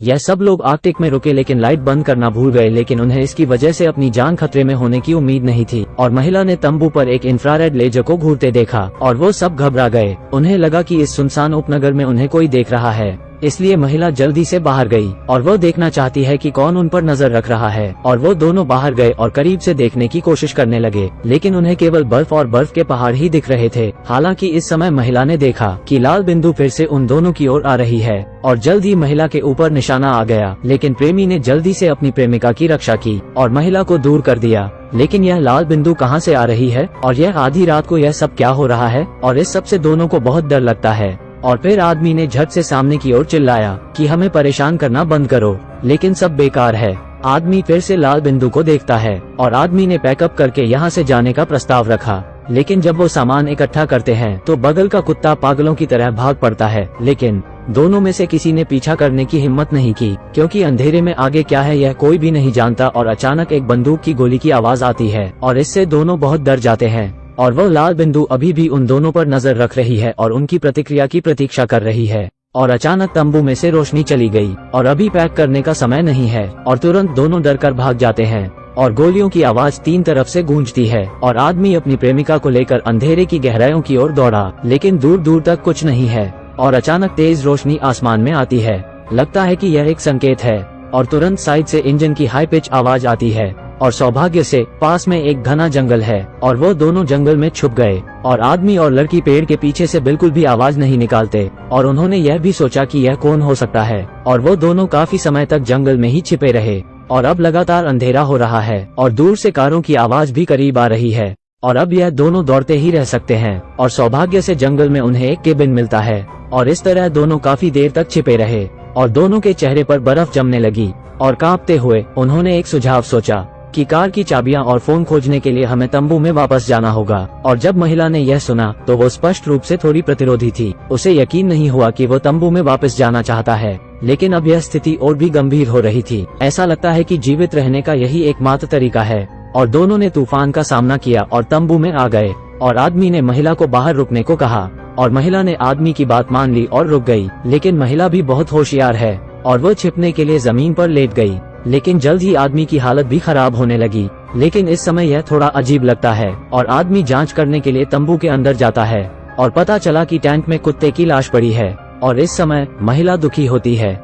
यह सब लोग आर्कटिक में रुके लेकिन लाइट बंद करना भूल गए, लेकिन उन्हें इसकी वजह से अपनी जान खतरे में होने की उम्मीद नहीं थी। और महिला ने तंबू पर एक इंफ्रारेड लेजर को घूरते देखा और वो सब घबरा गए। उन्हें लगा कि इस सुनसान उपनगर में उन्हें कोई देख रहा है, इसलिए महिला जल्दी से बाहर गई और वो देखना चाहती है कि कौन उन पर नजर रख रहा है। और वो दोनों बाहर गए और करीब से देखने की कोशिश करने लगे, लेकिन उन्हें केवल बर्फ और बर्फ के पहाड़ ही दिख रहे थे। हालांकि इस समय महिला ने देखा कि लाल बिंदु फिर से उन दोनों की ओर आ रही है और जल्द ही महिला के ऊपर निशाना आ गया। लेकिन प्रेमी ने जल्दी से अपनी प्रेमिका की रक्षा की और महिला को दूर कर दिया। लेकिन यह लाल बिंदु कहाँ से आ रही है और यह आधी रात को यह सब क्या हो रहा है, और इस सब से दोनों को बहुत डर लगता है। और फिर आदमी ने झट से सामने की ओर चिल्लाया कि हमें परेशान करना बंद करो, लेकिन सब बेकार है। आदमी फिर से लाल बिंदु को देखता है और आदमी ने पैकअप करके यहाँ से जाने का प्रस्ताव रखा। लेकिन जब वो सामान इकट्ठा करते हैं तो बगल का कुत्ता पागलों की तरह भाग पड़ता है। लेकिन दोनों में से किसी ने पीछा करने की हिम्मत नहीं की, क्योंकि अंधेरे में आगे क्या है यह कोई भी नहीं जानता। और अचानक एक बंदूक की गोली की आवाज आती है और इससे दोनों बहुत डर जाते हैं। और वह लाल बिंदु अभी भी उन दोनों पर नजर रख रही है और उनकी प्रतिक्रिया की प्रतीक्षा कर रही है। और अचानक तंबू में से रोशनी चली गई और अभी पैक करने का समय नहीं है, और तुरंत दोनों डरकर भाग जाते हैं। और गोलियों की आवाज तीन तरफ से गूंजती है और आदमी अपनी प्रेमिका को लेकर अंधेरे की गहराइयों की ओर दौड़ा, लेकिन दूर दूर तक कुछ नहीं है। और अचानक तेज रोशनी आसमान में आती है। लगता है कि यह एक संकेत है और तुरंत साइड से इंजन की हाई पिच आवाज आती है। और सौभाग्य से पास में एक घना जंगल है और वो दोनों जंगल में छुप गए। और आदमी और लड़की पेड़ के पीछे से बिल्कुल भी आवाज नहीं निकालते और उन्होंने यह भी सोचा कि यह कौन हो सकता है। और वो दोनों काफी समय तक जंगल में ही छिपे रहे। और अब लगातार अंधेरा हो रहा है और दूर से कारों की आवाज भी करीब आ रही है। और अब यह दोनों दौड़ते ही रह सकते हैं। और सौभाग्य से जंगल में उन्हें एक केबिन मिलता है और इस तरह दोनों काफी देर तक छिपे रहे। और दोनों के चेहरे पर बर्फ जमने लगी और कांपते हुए उन्होंने एक सुझाव सोचा कि कार की चाबियां और फोन खोजने के लिए हमें तंबू में वापस जाना होगा। और जब महिला ने यह सुना तो वो स्पष्ट रूप से थोड़ी प्रतिरोधी थी। उसे यकीन नहीं हुआ कि वो तंबू में वापस जाना चाहता है, लेकिन अब यह स्थिति और भी गंभीर हो रही थी। ऐसा लगता है कि जीवित रहने का यही एकमात्र तरीका है। और दोनों ने तूफान का सामना किया और तंबू में आ गए। और आदमी ने महिला को बाहर रुकने को कहा और महिला ने आदमी की बात मान ली और रुक गई। लेकिन महिला भी बहुत होशियार है और वो छिपने के लिए जमीन पर लेट गई। लेकिन जल्द ही आदमी की हालत भी खराब होने लगी। लेकिन इस समय यह थोड़ा अजीब लगता है और आदमी जांच करने के लिए तंबू के अंदर जाता है और पता चला कि टैंक में कुत्ते की लाश पड़ी है। और इस समय महिला दुखी होती है,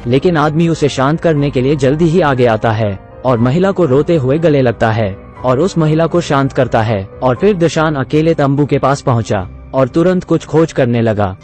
लेकिन आदमी उसे शांत करने के लिए जल्दी ही आगे आता है और महिला को रोते हुए गले लगता है और उस महिला को शांत करता है। और फिर दशान अकेले तंबू के पास पहुंचा और तुरंत कुछ खोज करने लगा।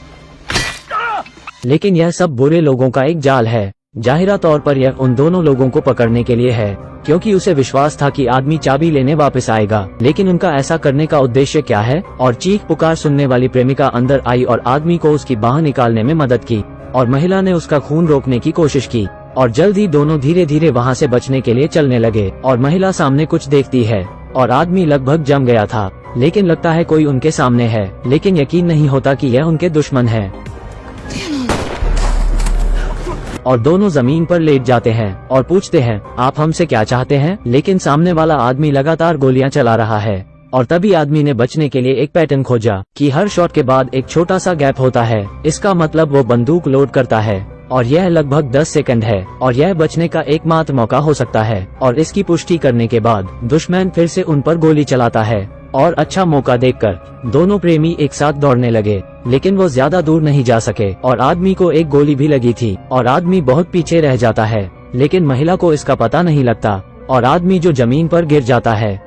लेकिन यह सब बुरे लोगों का एक जाल है। जाहिरा तौर पर यह उन दोनों लोगों को पकड़ने के लिए है, क्योंकि उसे विश्वास था कि आदमी चाबी लेने वापस आएगा। लेकिन उनका ऐसा करने का उद्देश्य क्या है? और चीख पुकार सुनने वाली प्रेमिका अंदर आई और आदमी को उसकी बाह निकालने में मदद की और महिला ने उसका खून रोकने की कोशिश की। और जल्द ही दोनों धीरे धीरे वहाँ से बचने के लिए चलने लगे। और महिला सामने कुछ देखती है और आदमी लगभग जम गया था, लेकिन लगता है कोई उनके सामने है, लेकिन यकीन नहीं होता कि यह उनके दुश्मन है। और दोनों जमीन पर लेट जाते हैं और पूछते हैं, आप हमसे क्या चाहते हैं? लेकिन सामने वाला आदमी लगातार गोलियां चला रहा है। और तभी आदमी ने बचने के लिए एक पैटर्न खोजा कि हर शॉट के बाद एक छोटा सा गैप होता है। इसका मतलब वो बंदूक लोड करता है और यह लगभग 10 सेकंड है और यह बचने का एकमात्र मौका हो सकता है। और इसकी पुष्टि करने के बाद दुश्मन फिर से उन पर गोली चलाता है और अच्छा मौका देखकर दोनों प्रेमी एक साथ दौड़ने लगे। लेकिन वो ज्यादा दूर नहीं जा सके और आदमी को एक गोली भी लगी थी और आदमी बहुत पीछे रह जाता है। लेकिन महिला को इसका पता नहीं लगता और आदमी जो जमीन पर गिर जाता है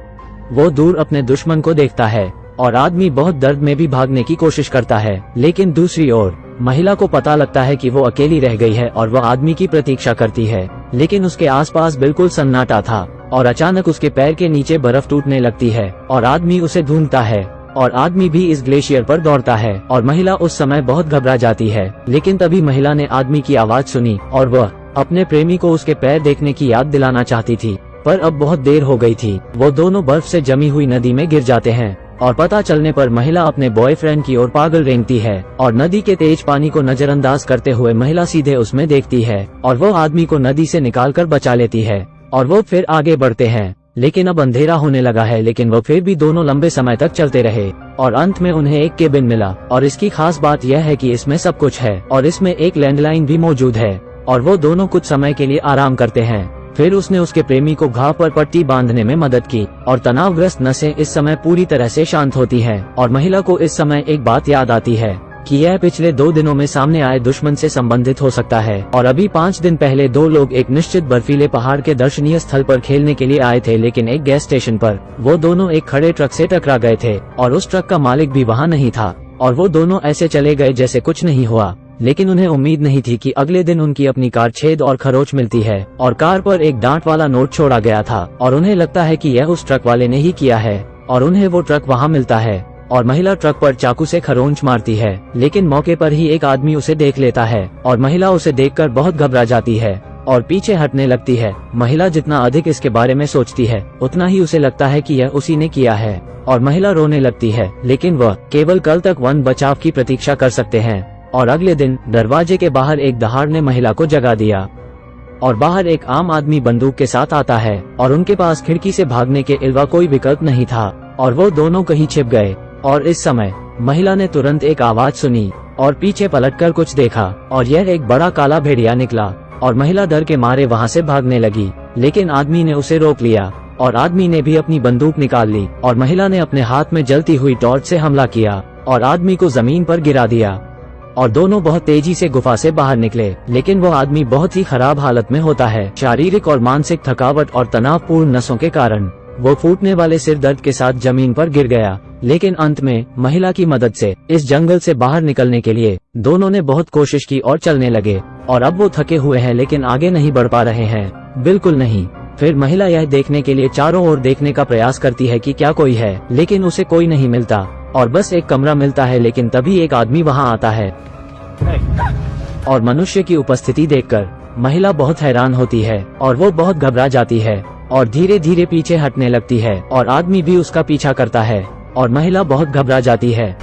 वो दूर अपने दुश्मन को देखता है और आदमी बहुत दर्द में भी भागने की कोशिश करता है। लेकिन दूसरी ओर महिला को पता लगता है कि वो अकेली रह गई है और वह आदमी की प्रतीक्षा करती है। लेकिन उसके आसपास बिल्कुल सन्नाटा था और अचानक उसके पैर के नीचे बर्फ टूटने लगती है और आदमी उसे ढूंढता है और आदमी भी इस ग्लेशियर पर दौड़ता है। और महिला उस समय बहुत घबरा जाती है। लेकिन तभी महिला ने आदमी की आवाज सुनी और वह अपने प्रेमी को उसके पैर देखने की याद दिलाना चाहती थी, पर अब बहुत देर हो गई थी। वो दोनों बर्फ से जमी हुई नदी में गिर जाते हैं और पता चलने पर महिला अपने बॉयफ्रेंड की ओर पागल रेंगती है और नदी के तेज पानी को नजरअंदाज करते हुए महिला सीधे उसमें देखती है और वो आदमी को नदी से निकालकर बचा लेती है और वो फिर आगे बढ़ते हैं लेकिन अब अंधेरा होने लगा है, लेकिन वो फिर भी दोनों लंबे समय तक चलते रहे और अंत में उन्हें एक केबिन मिला। और इसकी खास बात यह है कि इसमें सब कुछ है और इसमें एक लैंडलाइन भी मौजूद है और वो दोनों कुछ समय के लिए आराम करते हैं। फिर उसने उसके प्रेमी को घाव पर पट्टी बांधने में मदद की और तनावग्रस्त नसें इस समय पूरी तरह से शांत होती हैं। और महिला को इस समय एक बात याद आती है कि यह पिछले 2 दिनों में सामने आए दुश्मन से संबंधित हो सकता है। और अभी 5 दिन पहले 2 लोग एक निश्चित बर्फीले पहाड़ के दर्शनीय स्थल पर खेलने के लिए आए थे, लेकिन एक गैस स्टेशन पर वो दोनों एक खड़े ट्रक से टकरा गए थे और उस ट्रक का मालिक भी वहाँ नहीं था और वो दोनों ऐसे चले गए जैसे कुछ नहीं हुआ। लेकिन उन्हें उम्मीद नहीं थी कि अगले दिन उनकी अपनी कार छेद और खरोच मिलती है और कार पर एक डांट वाला नोट छोड़ा गया था और उन्हें लगता है कि यह उस ट्रक वाले ने ही किया है और उन्हें वो ट्रक वहाँ मिलता है और महिला ट्रक पर चाकू से खरोंच मारती है, लेकिन मौके पर ही एक आदमी उसे देख लेता है और महिला उसे देखकर बहुत घबरा जाती है और पीछे हटने लगती है। महिला जितना अधिक इसके बारे में सोचती है उतना ही उसे लगता है कि यह उसी ने किया है और महिला रोने लगती है, लेकिन वह केवल कल तक वन बचाव की प्रतीक्षा कर सकते हैं। और अगले दिन दरवाजे के बाहर एक दहाड़ ने महिला को जगा दिया और बाहर एक आम आदमी बंदूक के साथ आता है और उनके पास खिड़की से भागने के अलावा कोई विकल्प नहीं था और वो दोनों कहीं छिप गए। और इस समय महिला ने तुरंत एक आवाज सुनी और पीछे पलटकर कुछ देखा और यह एक बड़ा काला भेड़िया निकला और महिला डर के मारे वहाँ से भागने लगी, लेकिन आदमी ने उसे रोक लिया और आदमी ने भी अपनी बंदूक निकाल ली और महिला ने अपने हाथ में जलती हुई टॉर्च से हमला किया और आदमी को जमीन पर गिरा दिया और दोनों बहुत तेजी से गुफा से बाहर निकले। लेकिन वो आदमी बहुत ही खराब हालत में होता है। शारीरिक और मानसिक थकावट और तनावपूर्ण नसों के कारण वो फूटने वाले सिर दर्द के साथ जमीन पर गिर गया। लेकिन अंत में महिला की मदद से इस जंगल से बाहर निकलने के लिए दोनों ने बहुत कोशिश की और चलने लगे और अब वो थके हुए हैं लेकिन आगे नहीं बढ़ पा रहे हैं, बिल्कुल नहीं। फिर महिला यह देखने के लिए चारों ओर देखने का प्रयास करती है कि क्या कोई है, लेकिन उसे कोई नहीं मिलता और बस एक कमरा मिलता है। लेकिन तभी एक आदमी वहाँ आता है और मनुष्य की उपस्थिति देखकर महिला बहुत हैरान होती है और वो बहुत घबरा जाती है और धीरे धीरे पीछे हटने लगती है और आदमी भी उसका पीछा करता है और महिला बहुत घबरा जाती है।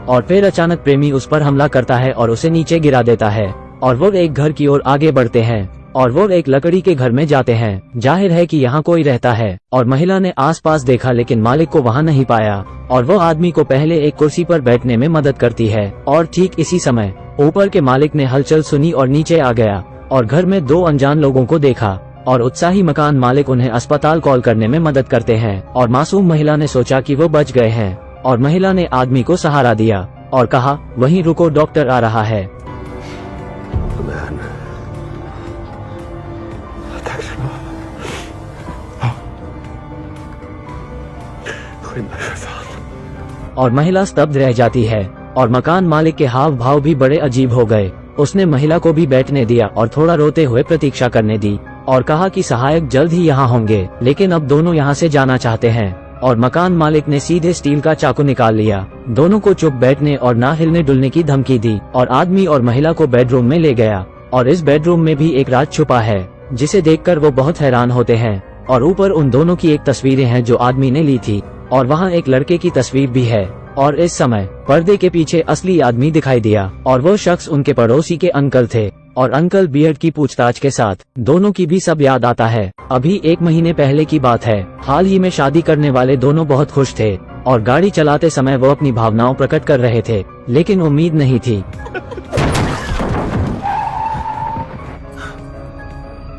और फिर अचानक प्रेमी उस पर हमला करता है और उसे नीचे गिरा देता है और वो एक घर की ओर आगे बढ़ते हैं और वो एक लकड़ी के घर में जाते हैं। जाहिर है कि यहाँ कोई रहता है और महिला ने आसपास देखा लेकिन मालिक को वहाँ नहीं पाया और वो आदमी को पहले एक कुर्सी पर बैठने में मदद करती है। और ठीक इसी समय ऊपर के मालिक ने हलचल सुनी और नीचे आ गया और घर में 2 अनजान लोगों को देखा और उत्साही मकान मालिक उन्हें अस्पताल कॉल करने में मदद करते हैं और मासूम महिला ने सोचा कि वो बच गए हैं और महिला ने आदमी को सहारा दिया और कहा, वहीं रुको, डॉक्टर आ रहा है। और महिला स्तब्ध रह जाती है और मकान मालिक के हाव भाव भी बड़े अजीब हो गए। उसने महिला को भी बैठने दिया और थोड़ा रोते हुए प्रतीक्षा करने दी और कहा कि सहायक जल्द ही यहाँ होंगे, लेकिन अब दोनों यहाँ से जाना चाहते हैं। और मकान मालिक ने सीधे स्टील का चाकू निकाल लिया, दोनों को चुप बैठने और ना हिलने डुलने की धमकी दी और आदमी और महिला को बेडरूम में ले गया। और इस बेडरूम में भी एक राज छुपा है जिसे देखकर वो बहुत हैरान होते हैं और ऊपर उन दोनों की एक तस्वीरें हैं जो आदमी ने ली थी और वहाँ एक लड़के की तस्वीर भी है। और इस समय पर्दे के पीछे असली आदमी दिखाई दिया और वो शख्स उनके पड़ोसी के अंकल थे और अंकल बियर्ड की पूछताछ के साथ दोनों की भी सब याद आता है। अभी 1 महीने पहले की बात है। हाल ही में शादी करने वाले दोनों बहुत खुश थे और गाड़ी चलाते समय वो अपनी भावनाओं प्रकट कर रहे थे, लेकिन उम्मीद नहीं थी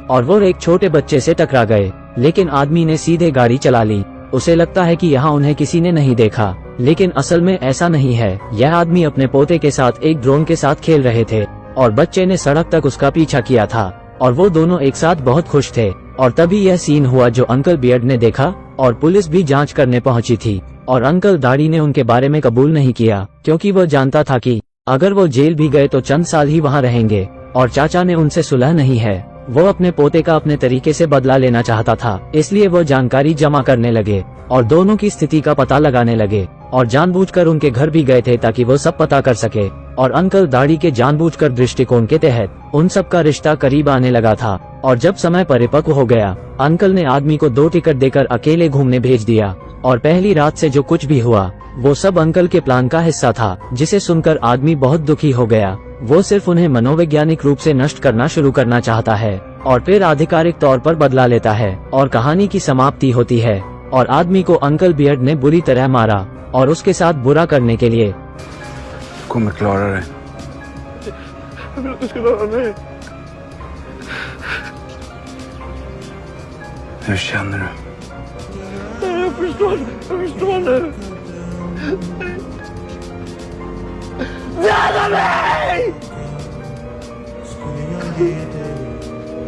और वो एक छोटे बच्चे से टकरा गए। लेकिन आदमी ने सीधे गाड़ी चला ली। उसे लगता है कि यहाँ उन्हें किसी ने नहीं देखा, लेकिन असल में ऐसा नहीं है। यह आदमी अपने पोते के साथ एक ड्रोन के साथ खेल रहे थे और बच्चे ने सड़क तक उसका पीछा किया था और वो दोनों एक साथ बहुत खुश थे। और तभी यह सीन हुआ जो अंकल बियर्ड ने देखा और पुलिस भी जांच करने पहुंची थी और अंकल दाढ़ी ने उनके बारे में कबूल नहीं किया क्योंकि वो जानता था कि अगर वो जेल भी गए तो चंद साल ही वहाँ रहेंगे। और चाचा ने उनसे सुलह नहीं है, वो अपने पोते का अपने तरीके से बदला लेना चाहता था, इसलिए वो जानकारी जमा करने लगे और दोनों की स्थिति का पता लगाने लगे और जानबूझकर उनके घर भी गए थे ताकि वो सब पता कर सके। और अंकल दाढ़ी के जानबूझकर दृष्टिकोण के तहत उन सब का रिश्ता करीब आने लगा था। और जब समय परिपक्व हो गया, अंकल ने आदमी को 2 टिकट देकर अकेले घूमने भेज दिया और पहली रात से जो कुछ भी हुआ वो सब अंकल के प्लान का हिस्सा था, जिसे सुनकर आदमी बहुत दुखी हो गया। वो सिर्फ उन्हें मनोवैज्ञानिक रूप से नष्ट करना शुरू करना चाहता है और फिर आधिकारिक तौर पर बदला लेता है और कहानी की समाप्ति होती है और आदमी को अंकल बियर्ड ने बुरी तरह मारा और उसके साथ बुरा करने के लिए Kommer klara det. Jag vill att du ska röra mig. Hur känner du? Jag förstår nu. Döda mig!